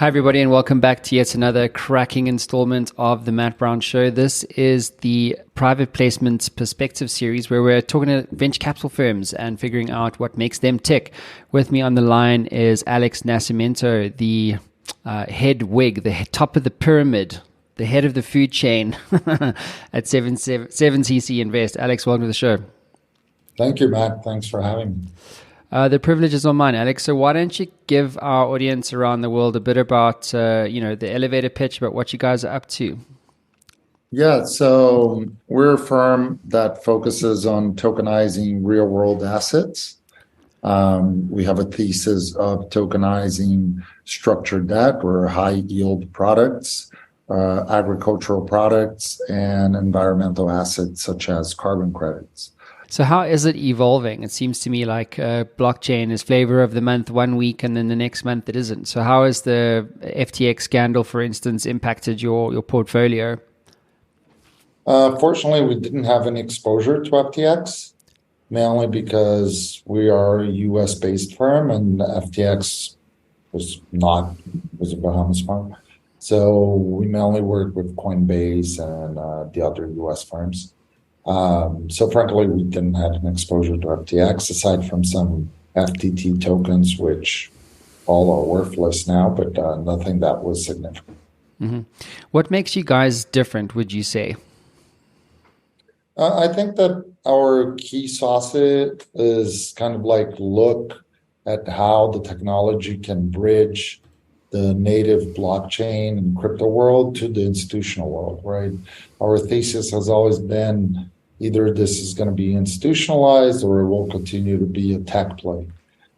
Hi, everybody, and welcome back to yet another cracking installment of the Matt Brown Show. This is the Private Placement Perspective series where we're talking to venture capital firms and figuring out what makes them tick. With me on the line is Alex Nascimento, the head wig, the top of the pyramid, the head of the food chain at 7CC Invest. Alex, welcome to the show. Thank you, Matt. Thanks for having me. The privilege is all mine, Alex. So why don't you give our audience around the world a bit about, the elevator pitch about what you guys are up to? Yeah, so we're a firm that focuses on tokenizing real-world assets. We have a thesis of tokenizing structured debt or high-yield products, agricultural products, and environmental assets such as carbon credits. So how is it evolving? It seems to me like blockchain is flavor of the month one week and then the next month it isn't. So how has the FTX scandal, for instance, impacted your portfolio? Fortunately, we didn't have any exposure to FTX, mainly because we are a US-based firm and FTX was a Bahamas firm. So we mainly work with Coinbase and the other US firms. So frankly, we didn't have an exposure to FTX aside from some FTT tokens, which all are worthless now, but nothing that was significant. Mm-hmm. What makes you guys different, would you say? I think that our key sauce is kind of like look at how the technology can bridge the native blockchain and crypto world to the institutional world, right? Our thesis has always been either this is going to be institutionalized or it will continue to be a tech play.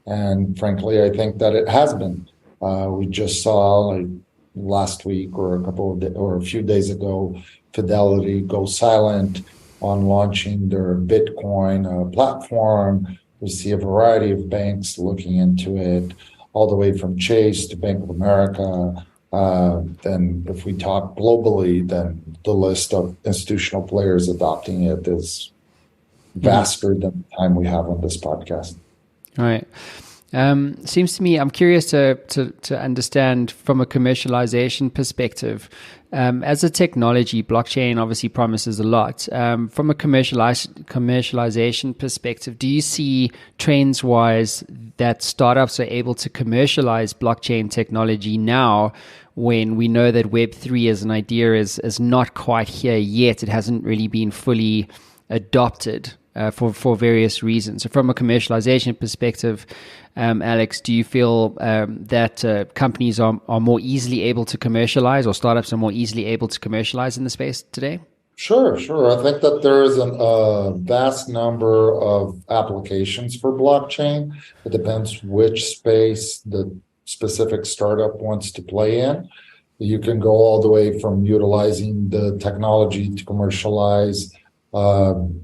And frankly, I think that it has been. We just saw like last week or a few days ago, Fidelity go silent on launching their Bitcoin platform. We see a variety of banks looking into it, all the way from Chase to Bank of America. Then if we talk globally, then the list of institutional players adopting it is vaster than the time we have on this podcast. All right. Seems to me, I'm curious to understand from a commercialization perspective. As a technology, blockchain obviously promises a lot. From a commercialization perspective, do you see trends-wise that startups are able to commercialize blockchain technology now when we know that Web3 as an idea is not quite here yet? It hasn't really been fully adopted for various reasons. So from a commercialization perspective, Alex, do you feel that companies are more easily able to commercialize, or startups are more easily able to commercialize in the space today? Sure. I think that there is a vast number of applications for blockchain. It depends which space the specific startup wants to play in. You can go all the way from utilizing the technology to commercialize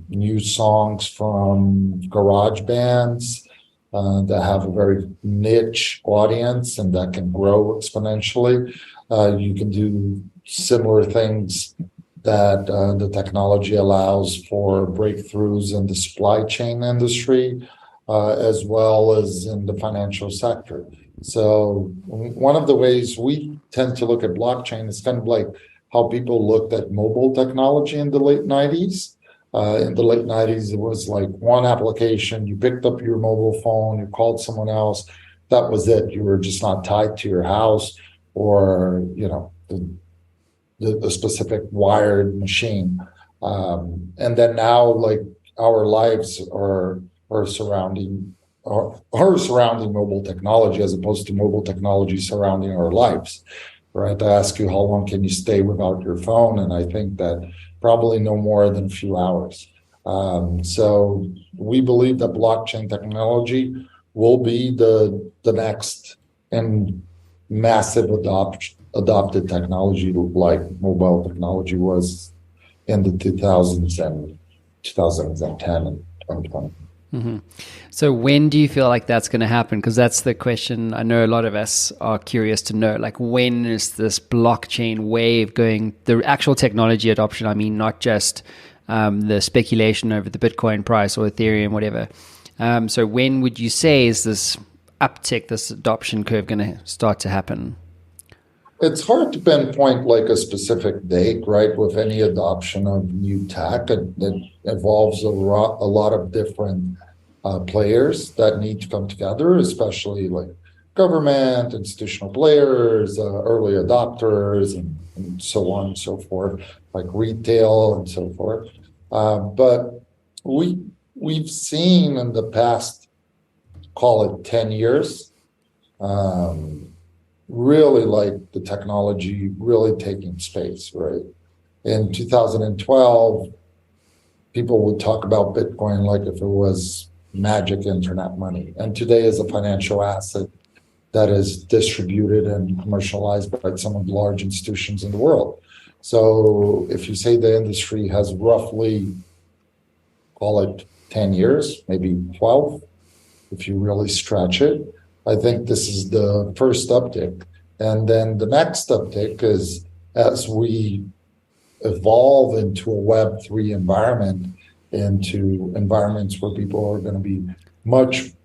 new songs from garage bands that have a very niche audience and that can grow exponentially. You can do similar things that the technology allows for breakthroughs in the supply chain industry, as well as in the financial sector. So one of the ways we tend to look at blockchain is kind of like how people looked at mobile technology in the late 90s. In the late 90s, it was like one application. You picked up your mobile phone, you called someone else. That was it. You were just not tied to your house or, the specific wired machine. And then now, like, our lives are surrounding mobile technology as opposed to mobile technology surrounding our lives, right? I ask you, how long can you stay without your phone? And I think that probably no more than a few hours. So we believe that blockchain technology will be the next and massive adopted technology, like mobile technology was in the 2000s and 2010 and 2020. Mm-hmm. So when do you feel like that's going to happen? Because that's the question I know a lot of us are curious to know. Like, when is this blockchain wave going, the actual technology adoption? I mean, not just the speculation over the Bitcoin price or Ethereum, whatever. So when would you say is this uptick, this adoption curve going to start to happen? It's hard to pinpoint like a specific date, right? With any adoption of new tech, it involves a lot of different players that need to come together, especially like government, institutional players, early adopters, and so on and so forth, like retail and so forth. But we we've seen in the past, call it 10 years, um, really like the technology really taking space, right? In 2012, people would talk about Bitcoin like if it was magic internet money. And today is a financial asset that is distributed and commercialized by some of the large institutions in the world. So if you say the industry has roughly, call it 10 years, maybe 12, if you really stretch it, I think this is the first uptick. And then the next uptick is as we evolve into a Web3 environment, into environments where people are going to be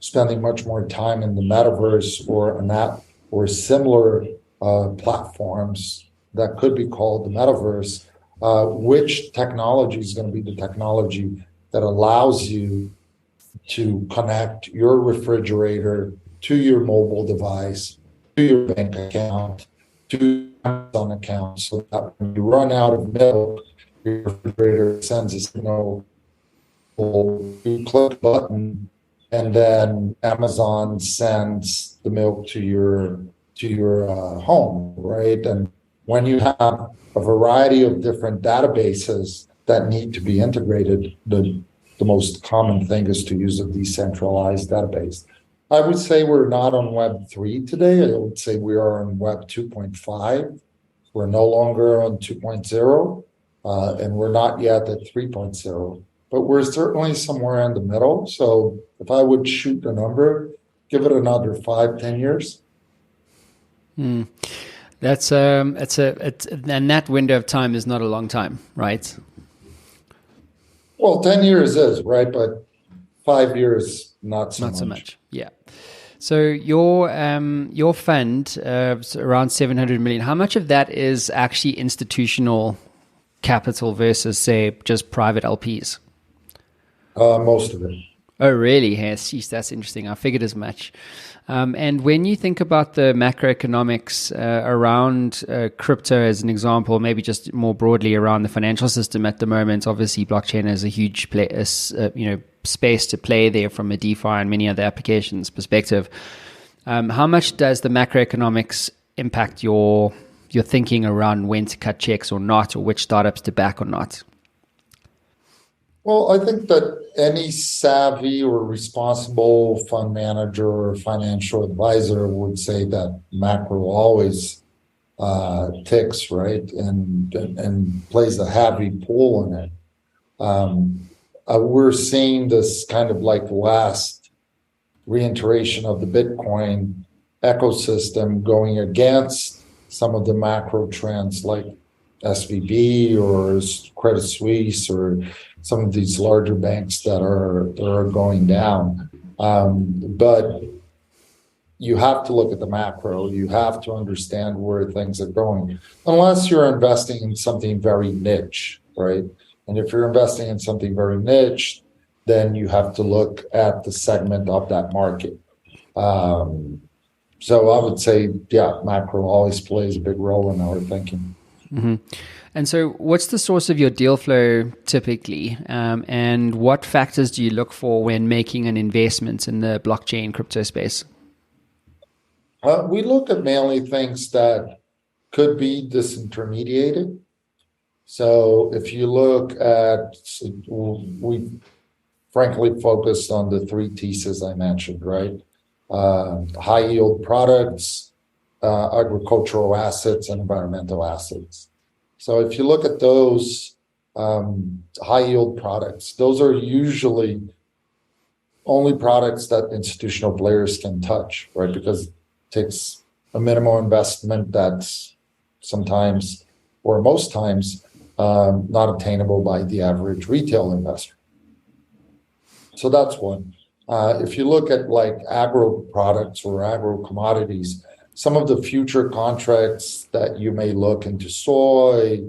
spending much more time in the metaverse or an app or similar platforms that could be called the metaverse, which technology is going to be the technology that allows you to connect your refrigerator to your mobile device, to your bank account, to your Amazon account, so that when you run out of milk, your refrigerator sends a signal, you click a button, and then Amazon sends the milk to your home, right? And when you have a variety of different databases that need to be integrated, the most common thing is to use a decentralized database. I would say we're not on Web3 today. I would say we are on Web 2.5. We're no longer on 2.0, and we're not yet at 3.0. But we're certainly somewhere in the middle. So if I would shoot a number, give it another 5, 10 years. Hmm. And that window of time is not a long time, right? Well, 10 years is, right? But 5 years, not so much. Yeah. So your fund, around 700 million, how much of that is actually institutional capital versus, say, just private LPs? Most of it. Oh, really? Yes, geez, that's interesting. I figured as much. And when you think about the macroeconomics around crypto, as an example, maybe just more broadly around the financial system at the moment, obviously blockchain has a huge space to play there from a DeFi and many other applications perspective. How much does the macroeconomics impact your thinking around when to cut checks or not, or which startups to back or not? Well, I think that any savvy or responsible fund manager or financial advisor would say that macro always ticks, right, and plays a heavy pull in it. We're seeing this kind of like last reiteration of the Bitcoin ecosystem going against some of the macro trends like SVB or Credit Suisse or some of these larger banks that are going down. But you have to look at the macro. You have to understand where things are going, unless you're investing in something very niche, right? And if you're investing in something very niche, then you have to look at the segment of that market. So I would say, yeah, macro always plays a big role in our thinking. Mm-hmm. And so what's the source of your deal flow typically? And what factors do you look for when making an investment in the blockchain crypto space? We look at mainly things that could be disintermediated. So if you look at, we frankly focused on the three theses I mentioned, right? High yield products, agricultural assets, and environmental assets. So if you look at those high yield products, those are usually only products that institutional players can touch, right? Because it takes a minimal investment that's sometimes, or most times, not obtainable by the average retail investor. So that's one. If you look at like agro products or agro commodities, some of the future contracts that you may look into soy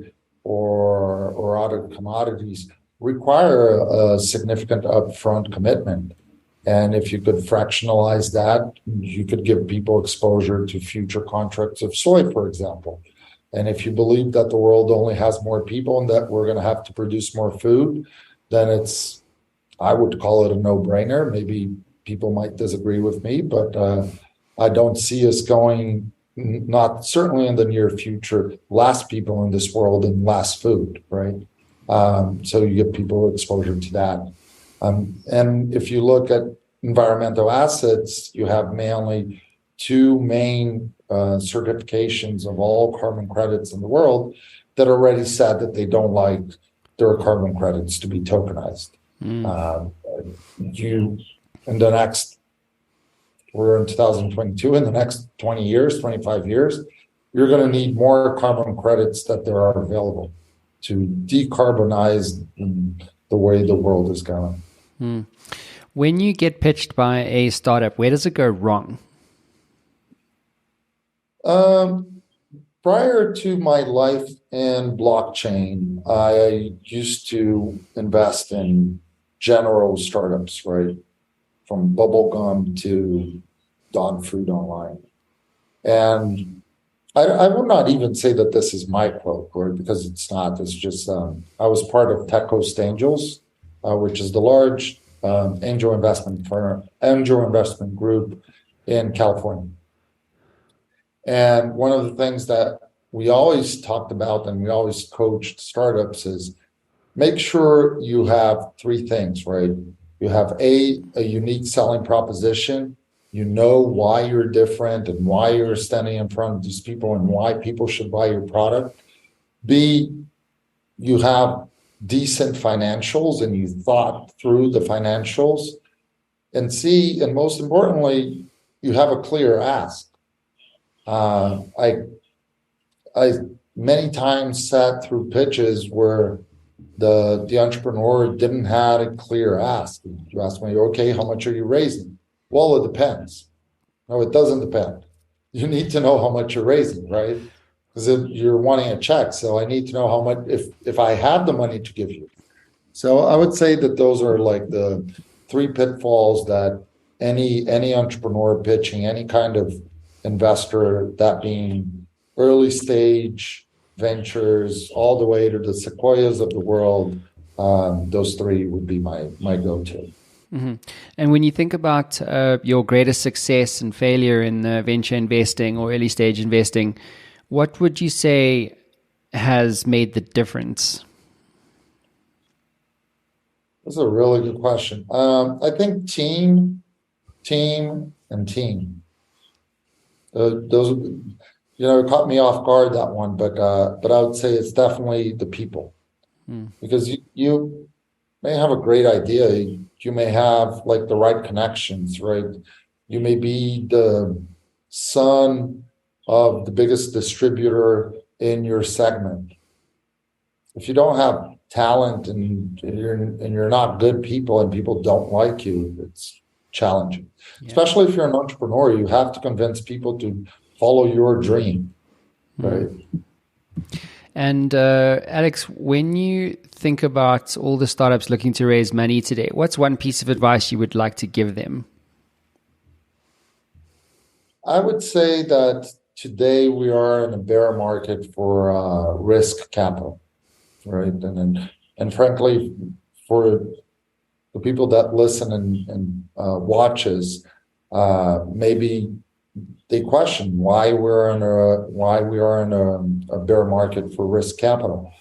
or other commodities require a significant upfront commitment. And if you could fractionalize that, you could give people exposure to future contracts of soy, for example. And if you believe that the world only has more people and that we're going to have to produce more food, then I would call it a no-brainer. Maybe people might disagree with me, but I don't see us going, not certainly in the near future, less people in this world and less food, right? So you give people exposure to that. And if you look at environmental assets, you have mainly two main certifications of all carbon credits in the world that already said that they don't like their carbon credits to be tokenized. We're in 2022, in the next 20 years, 25 years, you're going to need more carbon credits that there are available to decarbonize the way the world is going. When you get pitched by a startup, where does it go wrong? Prior to my life in blockchain, I used to invest in general startups, right? From bubblegum to dog food online. And I would not even say that this is my quote, right? Because it's not. It's just, I was part of Tech Coast Angels, which is the large angel investment group in California. And one of the things that we always talked about and we always coached startups is make sure you have three things, right? You have a unique selling proposition. You know why you're different and why you're standing in front of these people and why people should buy your product. B, you have decent financials and you thought through the financials. And C, and most importantly, you have a clear ask. I many times sat through pitches where the entrepreneur didn't have a clear ask. You ask me, okay, how much are you raising? Well, it depends. No, it doesn't depend. You need to know how much you're raising, right? Because you're wanting a check. So I need to know how much, if I have the money to give you. So I would say that those are like the three pitfalls that any entrepreneur pitching, any kind of investor, that being early stage ventures all the way to the Sequoias of the world, those three would be my go-to. Mm-hmm. And when you think about your greatest success and failure in venture investing or early stage investing, what would you say has made the difference? That's a really good question. I think team, and team. Those, it caught me off guard, that one, but I would say it's definitely the people, because you may have a great idea. You may have like the right connections, right? You may be the son of the biggest distributor in your segment. If you don't have talent and you're not good people and people don't like you, it's challenging. Yeah. Especially if you're an entrepreneur, you have to convince people to follow your dream, right? And Alex, when you think about all the startups looking to raise money today, what's one piece of advice you would like to give them? I would say that today we are in a bear market for risk capital, right? And frankly, for the people that listen and watches, maybe they question why we are in a bear market for risk capital,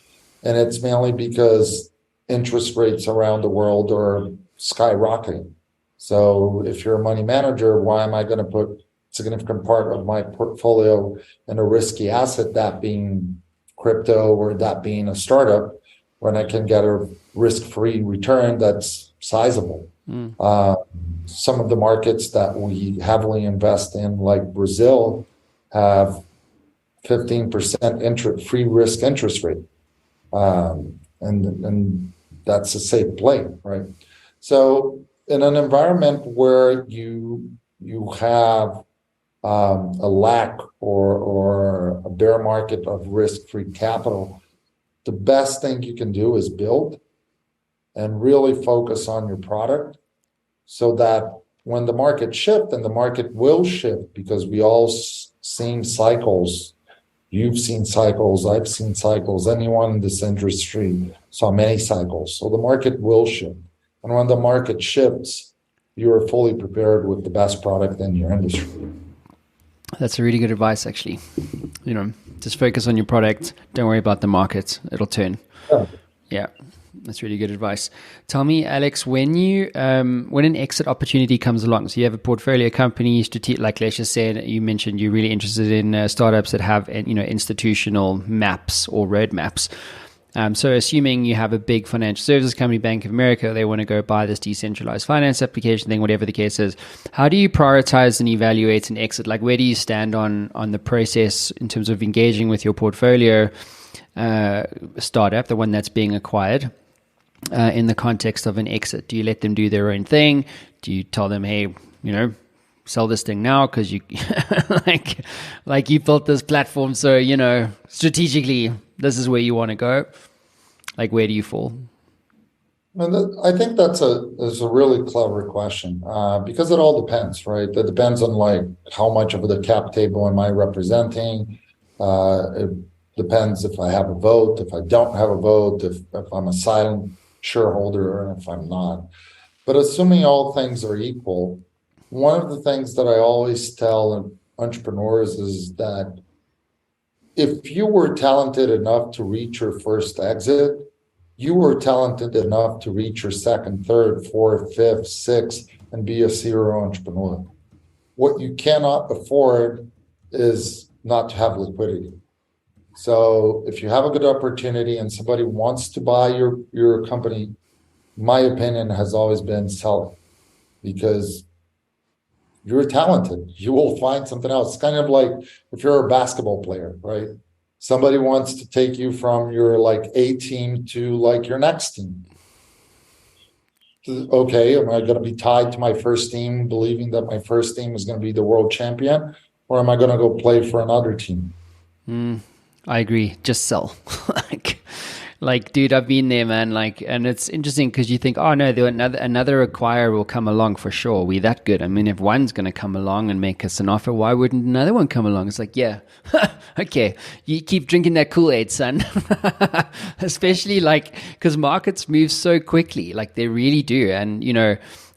and it's mainly because interest rates around the world are skyrocketing. So if you're a money manager, why am I going to put a significant part of my portfolio in a risky asset, that being crypto or that being a startup, when I can get a risk-free return that's sizable? Some of the markets that we heavily invest in, like Brazil, have 15% free risk interest rate, and that's a safe play, right? So in an environment where you have a lack or a bear market of risk-free capital, the best thing you can do is build and really focus on your product so that when the market shifts, and the market will shift because we all seen cycles. You've seen cycles, I've seen cycles, anyone in this industry saw many cycles. So the market will shift. And when the market shifts, you are fully prepared with the best product in your industry. That's a really good advice, actually. Just focus on your product. Don't worry about the market. It'll turn. Yeah. Yeah, that's really good advice. Tell me, Alex, when an exit opportunity comes along, so you have a portfolio company, like Lesha said, you mentioned you're really interested in startups that have institutional maps or roadmaps. So assuming you have a big financial services company, Bank of America, they want to go buy this decentralized finance application thing, whatever the case is, how do you prioritize and evaluate an exit? Like, where do you stand on the process in terms of engaging with your portfolio startup, the one that's being acquired, in the context of an exit? Do you let them do their own thing? Do you tell them, hey, sell this thing now because you like you built this platform, so strategically this is where you want to go? Like, where do you fall? And I think that's a really clever question, because it all depends, right? It depends on like how much of the cap table am I representing. It depends if I have a vote, if I don't have a vote, if I'm a silent shareholder, and if I'm not. But assuming all things are equal, one of the things that I always tell entrepreneurs is that if you were talented enough to reach your first exit, you were talented enough to reach your second, third, fourth, fifth, sixth, and be a serial entrepreneur. What you cannot afford is not to have liquidity. So if you have a good opportunity and somebody wants to buy your company, my opinion has always been sell it, because you're talented. You will find something else. It's kind of like if you're a basketball player, right? Somebody wants to take you from your like A team to like your next team. Okay, am I going to be tied to my first team, believing that my first team is going to be the world champion, or am I going to go play for another team? I agree. Just sell. Like, dude, I've been there, man. Like, and it's interesting because you think, oh no, another acquirer will come along for sure. We're that good. I mean, if one's going to come along and make us an offer, why wouldn't another one come along? It's like, yeah, okay, you keep drinking that Kool-Aid, son. Especially like because markets move so quickly, like they really do. And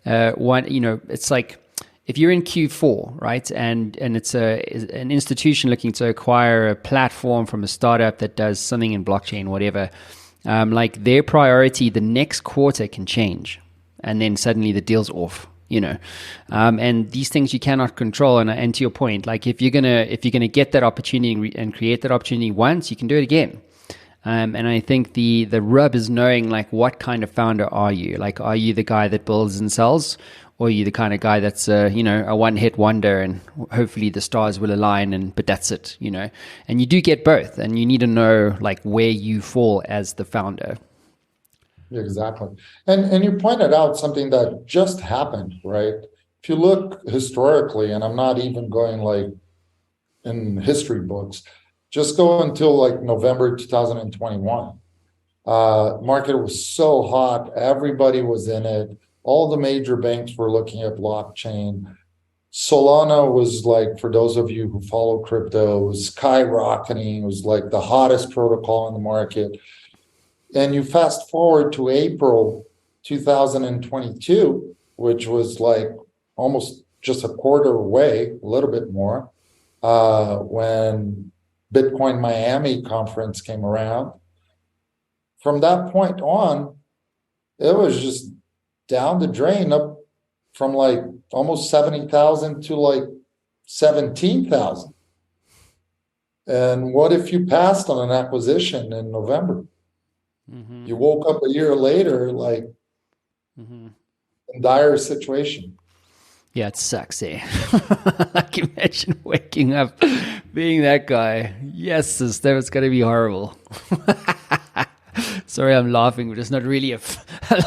it's like, if you're in Q4, right, and it's an institution looking to acquire a platform from a startup that does something in blockchain, whatever, like their priority the next quarter can change, and then suddenly the deal's off, and these things you cannot control. And to your point, like if you're gonna get that opportunity and create that opportunity once, you can do it again. And I think the rub is knowing like what kind of founder are you? Like, are you the guy that builds and sells? Or are you the kind of guy that's a one-hit wonder and hopefully the stars will align, but that's it, And you do get both, and you need to know like where you fall as the founder. Exactly. And you pointed out something that just happened, right? If you look historically, and I'm not even going like in history books, just go until like November 2021. Market was so hot, everybody was in it. All the major banks were looking at blockchain. Solana was like, for those of you who follow crypto, was skyrocketing. It was like the hottest protocol in the market. And you fast forward to April 2022, which was like almost just a quarter away, a little bit more, when Bitcoin Miami conference came around. From that point on, it was just down the drain, up from like almost 70,000 to like 17,000. And what if you passed on an acquisition in November? Mm-hmm. You woke up a year later, like in dire situation. Yeah, it sucks, eh? Like, imagine waking up being that guy. Yes, sister, it's going to be horrible. Sorry, I'm laughing, but it's not really a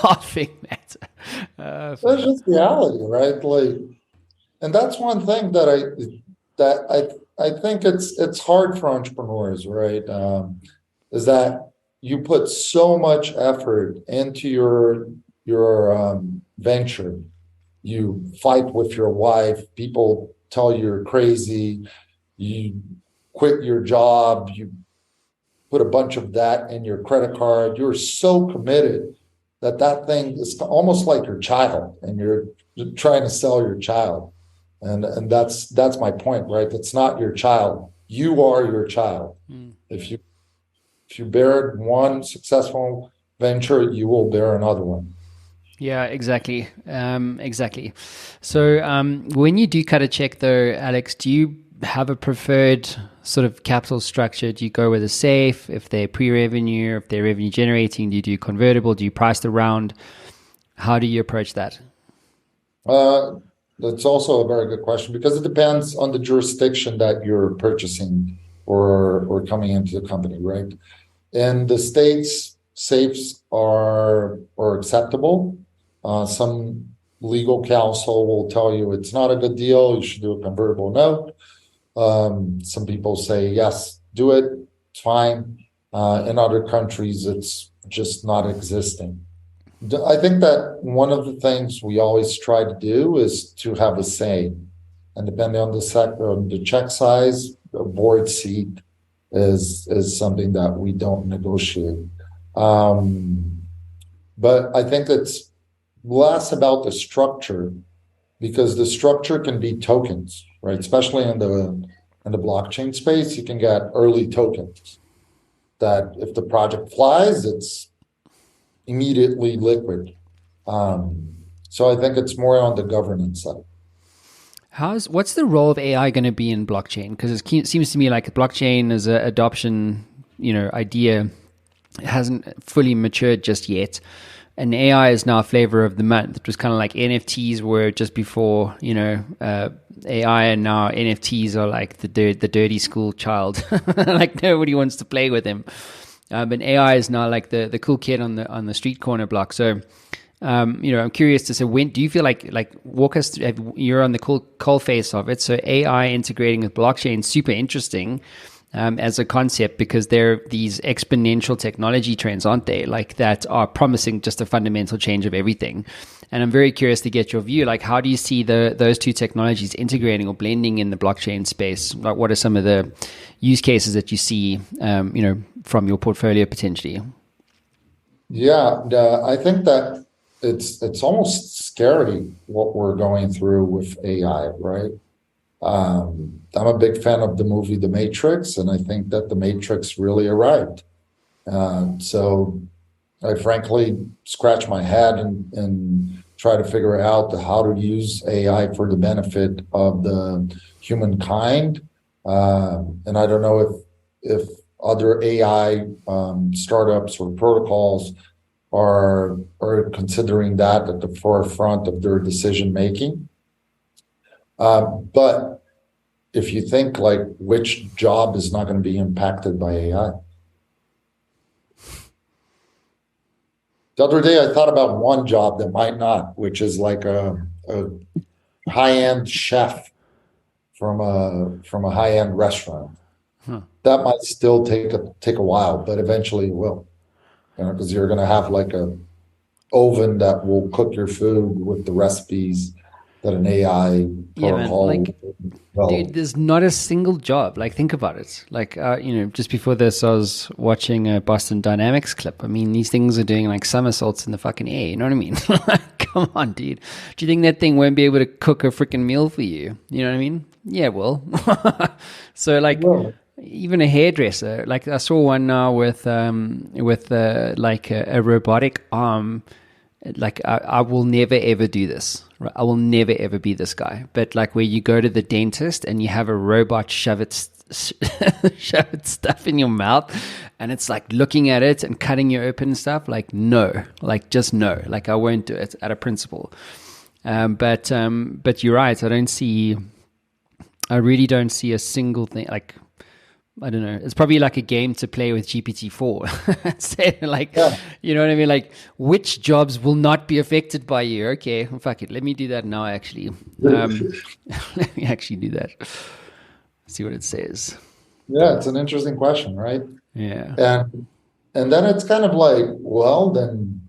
laughing matter. That's just reality, right? Like, and that's one thing that that I think it's hard for entrepreneurs, right? Is that you put so much effort into your venture. You fight with your wife. People tell you you're crazy. You quit your job. You put a bunch of that in your credit card. You're so committed that thing is almost like your child, and you're trying to sell your child. And that's my point, right? It's not your child. You are your child. If you bear one successful venture, you will bear another one. Yeah, exactly. Exactly. So when you do cut a check though, Alex, do you have a preferred sort of capital structure? Do you go with a safe if they're pre-revenue, if they're revenue generating? Do you do convertible? Do you price the round? How do you approach that? That's also a very good question, because it depends on the jurisdiction that you're purchasing or coming into the company, right? In the States, safes are acceptable. Some legal counsel will tell you it's not a good deal. You should do a convertible note. Some people say, yes, do it. It's fine. In other countries, it's just not existing. I think that one of the things we always try to do is to have a say. And depending on the check size, a board seat is something that we don't negotiate. But I think it's less about the structure, because the structure can be tokens, right? Especially in the blockchain space, you can get early tokens that if the project flies, it's immediately liquid. So I think it's more on the governance side. What's the role of AI going to be in blockchain? Because it seems to me like blockchain as an adoption, idea hasn't fully matured just yet. And AI is now a flavor of the month. It was kind of like NFTs were just before, AI, and now NFTs are like the dirty school child. Like nobody wants to play with them. But AI is now like the cool kid on the street corner block. So, I'm curious to say, when do you feel like walk us through? You're on the coal face of it. So AI integrating with blockchain, super interesting. As a concept, because there are these exponential technology trends, aren't they? Like that are promising just a fundamental change of everything. And I'm very curious to get your view. Like, how do you see those two technologies integrating or blending in the blockchain space? Like, what are some of the use cases that you see, from your portfolio potentially? Yeah, I think that it's almost scary what we're going through with AI, right? I'm a big fan of the movie The Matrix, and I think that The Matrix really arrived. So I frankly scratch my head and try to figure out how to use AI for the benefit of the humankind. And I don't know if other AI startups or protocols are considering that at the forefront of their decision making. But if you think like which job is not going to be impacted by AI? The other day, I thought about one job that might not, which is like a high-end chef from a high-end restaurant. That might still take a while, but eventually it will. Because you're going to have like a oven that will cook your food with the recipes that an AI protocol. Yeah, man. Dude, there's not a single job. Like, think about it. Like, just before this, I was watching a Boston Dynamics clip. I mean, these things are doing like somersaults in the fucking air. You know what I mean? Come on, dude. Do you think that thing won't be able to cook a freaking meal for you? You know what I mean? Yeah, well. So, like, even a hairdresser. Like, I saw one now with like a robotic arm. Like, I will never ever do this. Right? I will never ever be this guy. But like where you go to the dentist and you have a robot shove its stuff in your mouth, and it's like looking at it and cutting you open and stuff. Like, no, like just no. Like, I won't do it out of principle. But you're right. I really don't see a single thing. Like, I don't know. It's probably like a game to play with GPT-4. Say like, yeah. You know what I mean? Like, which jobs will not be affected by you? Okay, fuck it. Let me do that now, actually. Let me actually do that. See what it says. Yeah, it's an interesting question, right? Yeah. And then it's kind of like, well, then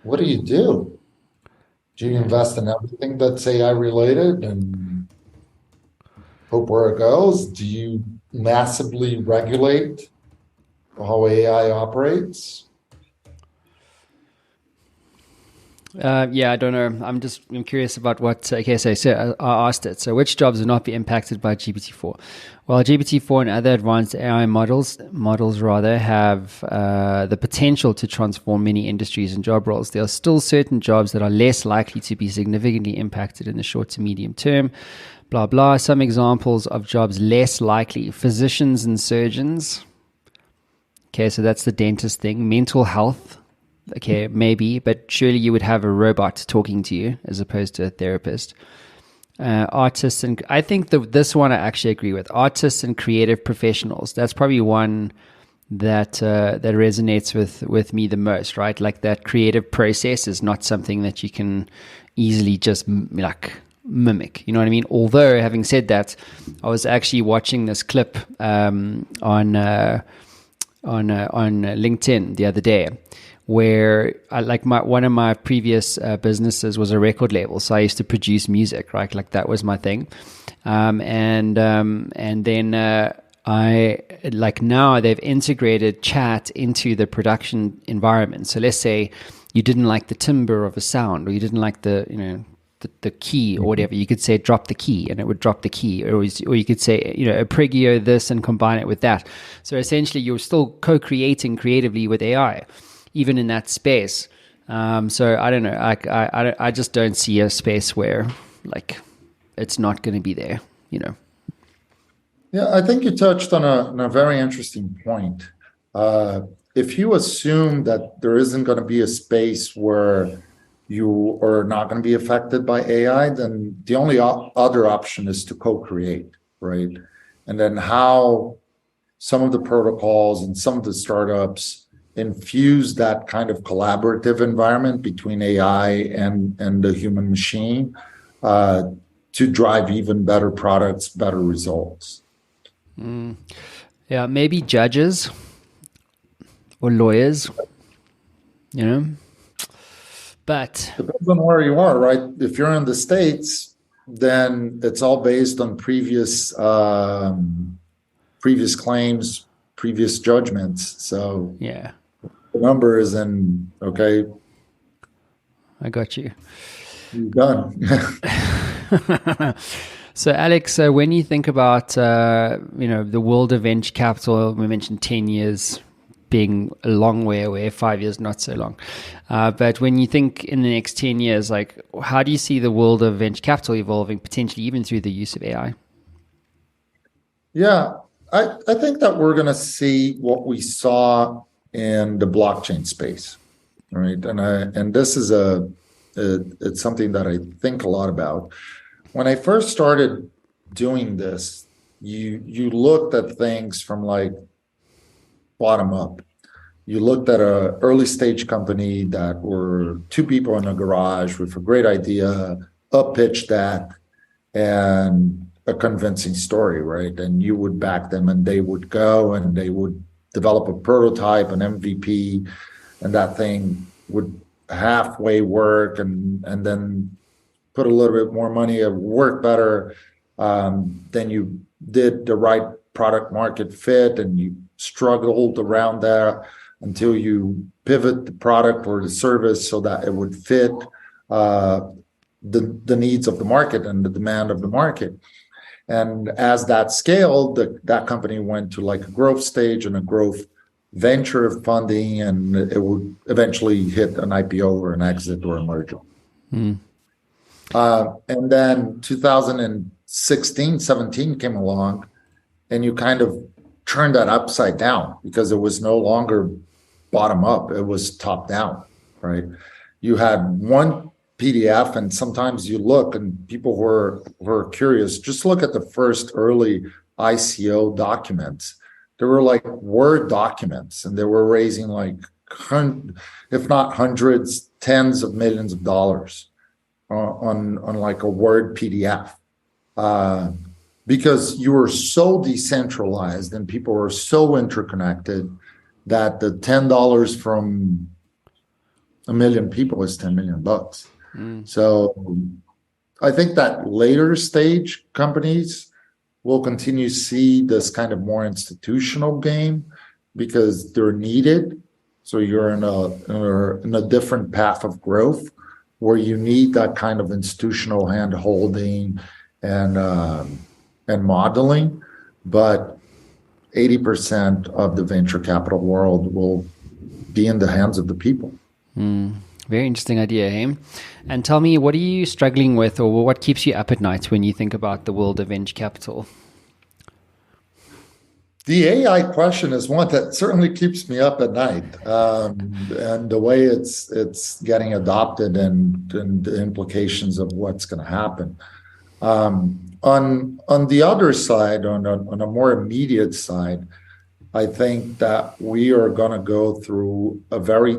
what do you do? Do you Yeah. invest in everything that's AI related and hope where it goes? Do you massively regulate how AI operates? Yeah, I don't know. I'm curious about what. Okay, so I asked it. So, which jobs will not be impacted by GPT-4? Well, GPT-4 and other advanced AI models rather, have the potential to transform many industries and job roles. There are still certain jobs that are less likely to be significantly impacted in the short to medium term. Blah blah. Some examples of jobs less likely: physicians and surgeons. Okay, so that's the dentist thing. Mental health. Okay, maybe, but surely you would have a robot talking to you as opposed to a therapist. Artists, and I think this one I actually agree with. Artists and creative professionals. That's probably one that resonates with me the most, right? Like, that creative process is not something that you can easily just mimic. You know what I mean? Although, having said that, I was actually watching this clip on LinkedIn the other day, where one of my previous businesses was a record label, so I used to produce music, right? Like, that was my thing, and then I now they've integrated chat into the production environment. So let's say you didn't like the timbre of a sound, or you didn't like the key or whatever, you could say drop the key and it would drop the key, or you could say a pregio this and combine it with that. So essentially you're still co-creating creatively with AI, even in that space. So I don't know, I just don't see a space where it's not going to be there. Yeah, I think you touched on a very interesting point. If you assume that there isn't going to be a space where you are not going to be affected by AI, then the only other option is to co-create, right? And then how some of the protocols and some of the startups infuse that kind of collaborative environment between AI and the human machine to drive even better products, better results. Yeah, maybe judges or lawyers, but depends on where you are, right? If you're in the States, then it's all based on previous claims, previous judgments. So yeah, the numbers, and okay, I got you. you're done. So, Alex, when you think about the world of venture capital, we mentioned 10 years being a long way away, 5 years not so long. But when you think in the next 10 years, how do you see the world of venture capital evolving, potentially even through the use of AI? Yeah, I think that we're going to see what we saw in the blockchain space, right? And this is it's something that I think a lot about. When I first started doing this, you looked at things from bottom up. You looked at a early stage company that were two people in a garage with a great idea, a pitch deck, and a convincing story, right? And you would back them, and they would go and they would develop a prototype, an MVP, and that thing would halfway work, and then put a little bit more money, it would work better. Then you did the right product market fit, and you struggled around there until you pivot the product or the service so that it would fit the needs of the market and the demand of the market. And as that scaled, that company went to a growth stage and a growth venture funding, and it would eventually hit an IPO or an exit or a merger. And then 2016, 17 came along, and you kind of turned that upside down because it was no longer bottom up, it was top down, right? You had one PDF, and sometimes you look, and people who are curious, just look at the first early ICO documents. They were Word documents, and they were raising if not hundreds, tens of millions of dollars on a Word PDF. because you were so decentralized and people were so interconnected that the $10 from a million people is $10 million. So I think that later stage companies will continue to see this kind of more institutional game because they're needed. So you're in a different path of growth where you need that kind of institutional hand holding and modeling, but 80% of the venture capital world will be in the hands of the people. Very interesting idea, hey? And tell me, what are you struggling with, or what keeps you up at night when you think about the world of venture capital? The AI question is one that certainly keeps me up at night, and the way it's getting adopted and the implications of what's going to happen. On the other side, on a more immediate side, I think that we are going to go through a very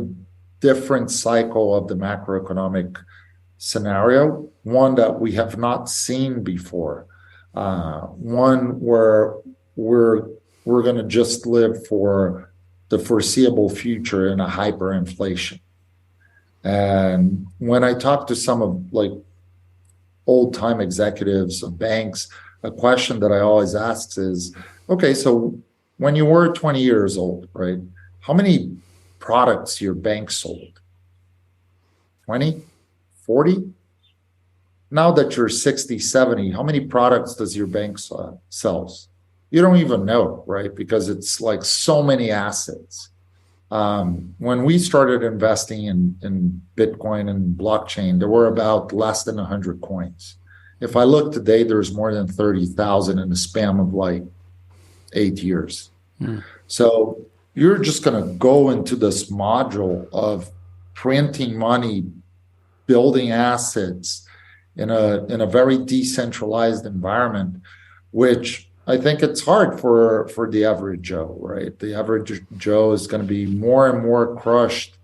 different cycle of the macroeconomic scenario, one that we have not seen before, one where we're going to just live for the foreseeable future in a hyperinflation. And when I talk to some of like old-time executives of banks, a question that I always ask is, okay, so when you were 20 years old, right, how many products your bank sold? 20? 40? Now that you're 60, 70, how many products does your bank sell? You don't even know, right? Because it's like so many assets. When we started investing in Bitcoin and blockchain, there were about less than 100 coins. If I look today, there's more than 30,000 in the span of like 8 years. So you're just going to go into this module of printing money, building assets in a very decentralized environment, which I think it's hard for the average Joe, right? The average Joe is going to be more and more crushed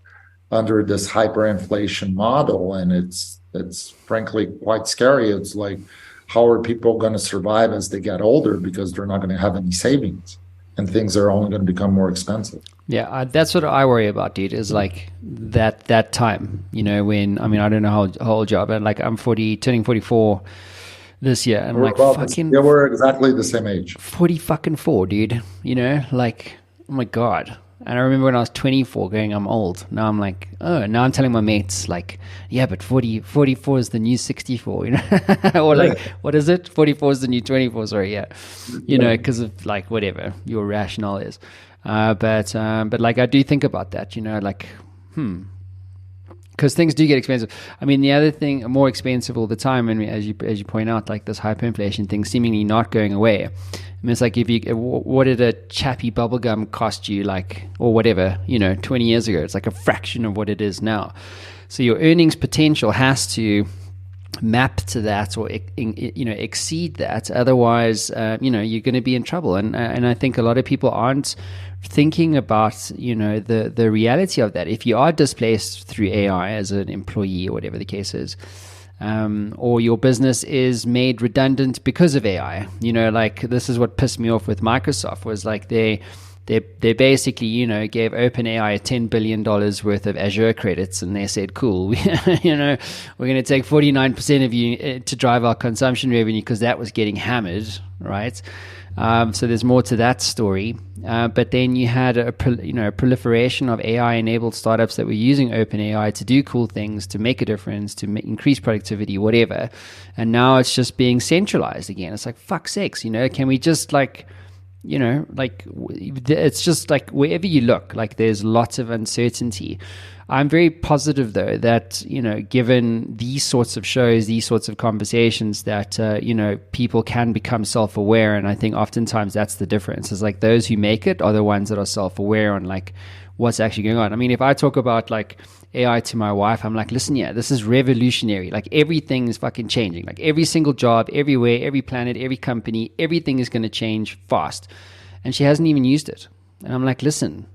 under this hyperinflation model, and it's frankly quite scary. It's like, how are people going to survive as they get older because they're not going to have any savings, and things are only going to become more expensive. Yeah, that's what I worry about, dude, is like that time, you know, when, I mean, I don't know how old you are, but like I'm turning 44 this year, and like fucking, yeah, we're exactly the same age. 44, dude, you know, like, oh my God. And I remember when I was 24 going, I'm old. Now I'm like, oh, now I'm telling my mates like, yeah, but 44 is the new 64, you know, or like, what is it? 44 is the new 24. Sorry. Yeah. You know, because of like, whatever your rationale is. But like, I do think about that, you know, like, because things do get expensive. I mean, the other thing, more expensive all the time, and as you point out, like this hyperinflation thing seemingly not going away. I mean, it's like, what did a chappy bubblegum cost you, like, or whatever, you know, 20 years ago? It's like a fraction of what it is now. So your earnings potential has to map to that, or you know, exceed that. Otherwise, you know, you're going to be in trouble. And I think a lot of people aren't thinking about, you know, the reality of that. If you are displaced through AI as an employee, or whatever the case is, or your business is made redundant because of AI, you know, like this is what pissed me off with Microsoft, was like they basically, you know, gave OpenAI $10 billion worth of Azure credits, and they said, cool, you know, we're going to take 49% of you to drive our consumption revenue, because that was getting hammered, right? So there's more to that story. But then you had a proliferation of AI-enabled startups that were using OpenAI to do cool things, to make a difference, to increase productivity, whatever. And now it's just being centralized again. It's like, fuck sakes, you know, can we just like, you know, like it's just like wherever you look, like there's lots of uncertainty. I'm very positive, though, that, you know, given these sorts of shows, these sorts of conversations, that, you know, people can become self-aware. And I think oftentimes that's the difference, is like those who make it are the ones that are self-aware on like what's actually going on. I mean, if I talk about like AI to my wife, I'm like, listen, yeah, this is revolutionary. Like everything is fucking changing. Like every single job, everywhere, every planet, every company, everything is going to change fast. And she hasn't even used it. And I'm like, listen,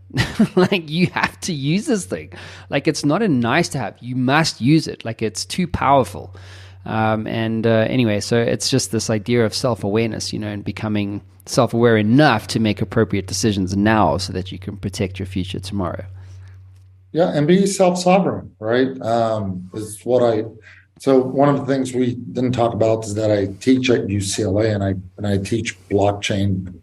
like you have to use this thing. Like it's not a nice to have. You must use it. Like it's too powerful. Anyway, so it's just this idea of self-awareness, and becoming self-aware enough to make appropriate decisions now so that you can protect your future tomorrow. Yeah, and be self-sovereign, right? So one of the things we didn't talk about is that I teach at UCLA, and I teach blockchain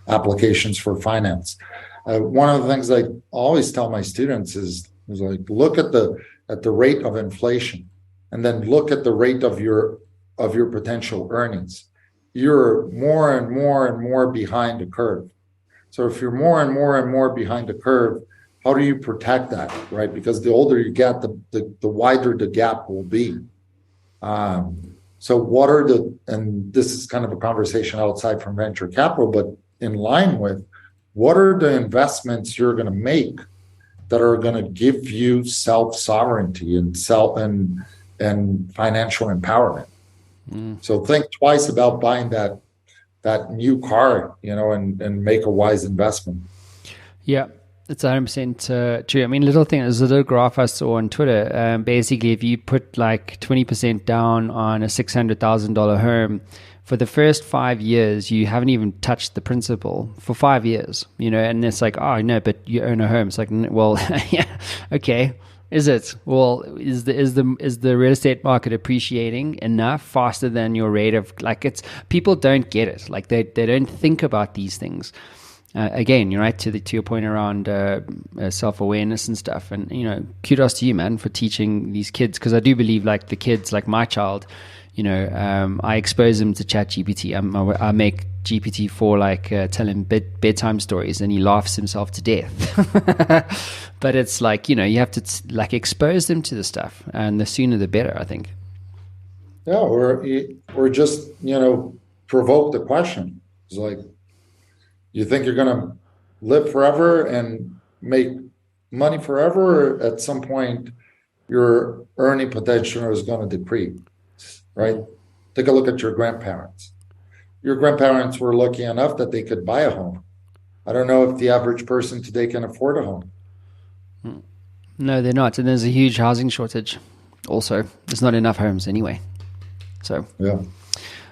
applications for finance. One of the things I always tell my students is like, look at the rate of inflation, and then look at the rate of your potential earnings. You're more and more and more behind the curve. So if you're more and more and more behind the curve, how do you protect that, right? Because the older you get, the wider the gap will be. So and this is kind of a conversation outside from venture capital, but in line with, what are the investments you're going to make that are going to give you self-sovereignty and financial empowerment? So think twice about buying that new car, and make a wise investment. Yeah. It's 100% true. I mean, there's a little graph I saw on Twitter. Basically, if you put like 20% down on a $600,000 home, for the first 5 years, you haven't even touched the principal for 5 years, and it's like, oh, no, but you own a home. It's like, well, yeah, okay. Is it? Well, is the real estate market appreciating enough faster than your rate of, people don't get it. Like they don't think about these things. Again, you're right, to your point around self-awareness and stuff, and kudos to you, man, for teaching these kids, because I do believe, like, the kids, like my child, I expose him to ChatGPT. I make GPT-4 tell him bedtime stories, and he laughs himself to death. But it's like, you have to expose them to the stuff, and the sooner the better, I think. Yeah, or just provoke the question. It's like, you think you're going to live forever and make money forever, or at some point your earning potential is going to decrease, right? Take a look at your grandparents. Your grandparents were lucky enough that they could buy a home. I don't know if the average person today can afford a home. No, they're not. And there's a huge housing shortage also. There's not enough homes anyway. So, yeah.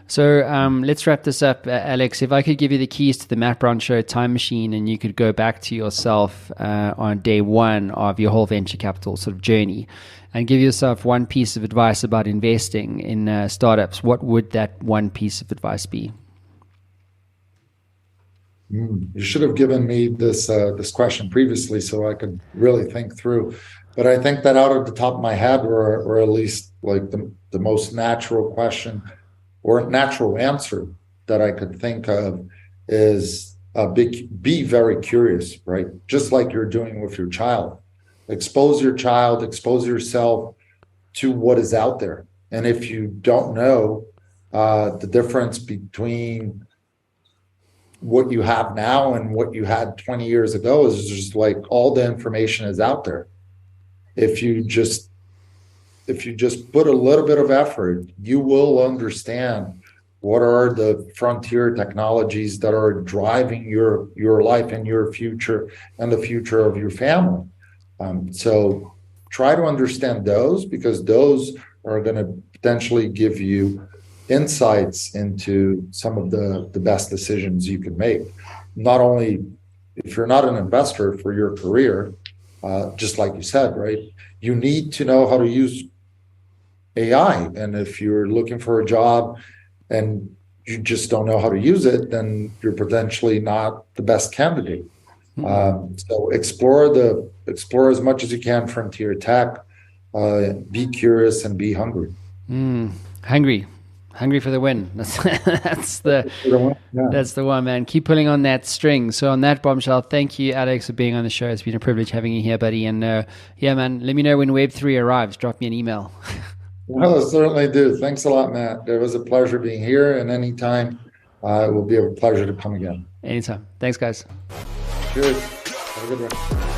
So let's wrap this up, Alex. If I could give you the keys to the Matt Brown Show time machine, and you could go back to yourself on day one of your whole venture capital sort of journey, and give yourself one piece of advice about investing in startups, what would that one piece of advice be? You should have given me this question previously so I could really think through. But I think that out of the top of my head, or at least like the most natural question or natural answer that I could think of is be very curious, right? Just like you're doing with your child. Expose your child, expose yourself to what is out there. And if you don't know the difference between what you have now and what you had 20 years ago, is just like all the information is out there. If you just put a little bit of effort, you will understand what are the frontier technologies that are driving your life and your future and the future of your family. So try to understand those, because those are going to potentially give you insights into some of the best decisions you can make. Not only if you're not an investor for your career, just like you said, right? You need to know how to use AI. And if you're looking for a job and you just don't know how to use it, then you're potentially not the best candidate. So explore as much as you can frontier tech. Be curious and be hungry. Hungry for the win. That's the one, man. Keep pulling on that string. So on that bombshell, thank you, Alex, for being on the show. It's been a privilege having you here, buddy. And yeah, man, let me know when Web3 arrives. Drop me an email. Well, I certainly do. Thanks a lot, Matt. It was a pleasure being here, and anytime it will be a pleasure to come again. Anytime. Thanks, guys. Cheers. Have a good one.